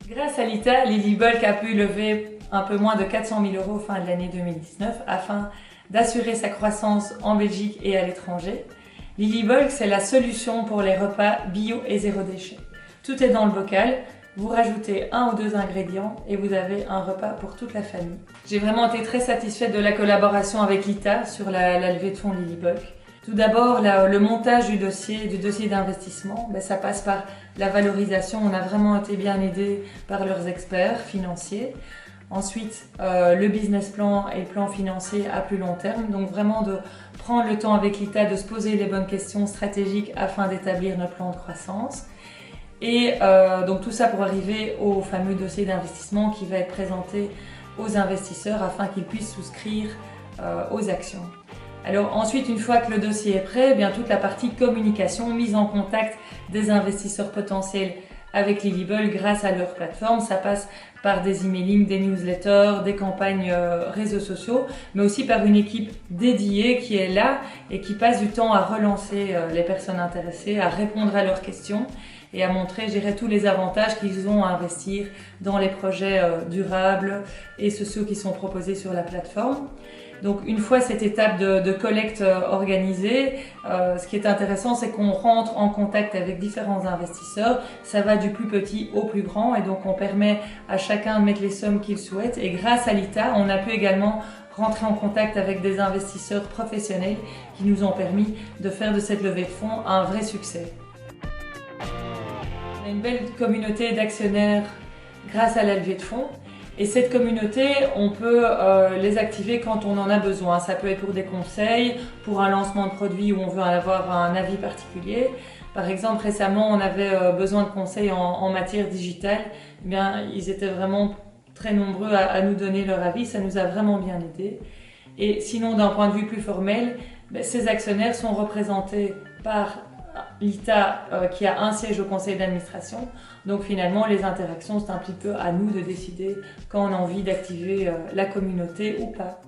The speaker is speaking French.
Grâce à l'ITA, Lilybulk a pu lever un peu moins de 400 000 € fin de l'année 2019 afin d'assurer sa croissance en Belgique et à l'étranger. Lilybulk, c'est la solution pour les repas bio et zéro déchet. Tout est dans le bocal, vous rajoutez 1 ou 2 ingrédients et vous avez un repas pour toute la famille. J'ai vraiment été très satisfaite de la collaboration avec l'ITA sur la levée de fonds Lilybulk. Tout d'abord, le montage du dossier d'investissement, ça passe par la valorisation. On a vraiment été bien aidés par leurs experts financiers. Ensuite, le business plan et le plan financier à plus long terme. Donc vraiment de prendre le temps avec l'ITA de se poser les bonnes questions stratégiques afin d'établir notre plan de croissance. Et donc tout ça pour arriver au fameux dossier d'investissement qui va être présenté aux investisseurs afin qu'ils puissent souscrire aux actions. Alors ensuite, une fois que le dossier est prêt, toute la partie communication, mise en contact des investisseurs potentiels avec Lilybulk grâce à leur plateforme. Ça passe par des emailing, des newsletters, des campagnes réseaux sociaux, mais aussi par une équipe dédiée qui est là et qui passe du temps à relancer les personnes intéressées, à répondre à leurs questions et à montrer, je dirais, tous les avantages qu'ils ont à investir dans les projets durables et sociaux qui sont proposés sur la plateforme. Donc une fois cette étape de collecte organisée, ce qui est intéressant, c'est qu'on rentre en contact avec différents investisseurs. Ça va du plus petit au plus grand et donc on permet à chacun de mettre les sommes qu'il souhaite. Et grâce à l'ITA, on a pu également rentrer en contact avec des investisseurs professionnels qui nous ont permis de faire de cette levée de fonds un vrai succès. On a une belle communauté d'actionnaires grâce à la levée de fonds. Et cette communauté, on peut les activer quand on en a besoin. Ça peut être pour des conseils, pour un lancement de produit où on veut avoir un avis particulier. Par exemple, récemment, on avait besoin de conseils en matière digitale. Ils étaient vraiment très nombreux à nous donner leur avis. Ça nous a vraiment bien aidés. Et sinon, d'un point de vue plus formel, ces actionnaires sont représentés par l'ITA qui a un siège au conseil d'administration. Donc finalement, les interactions, c'est un petit peu à nous de décider quand on a envie d'activer la communauté ou pas.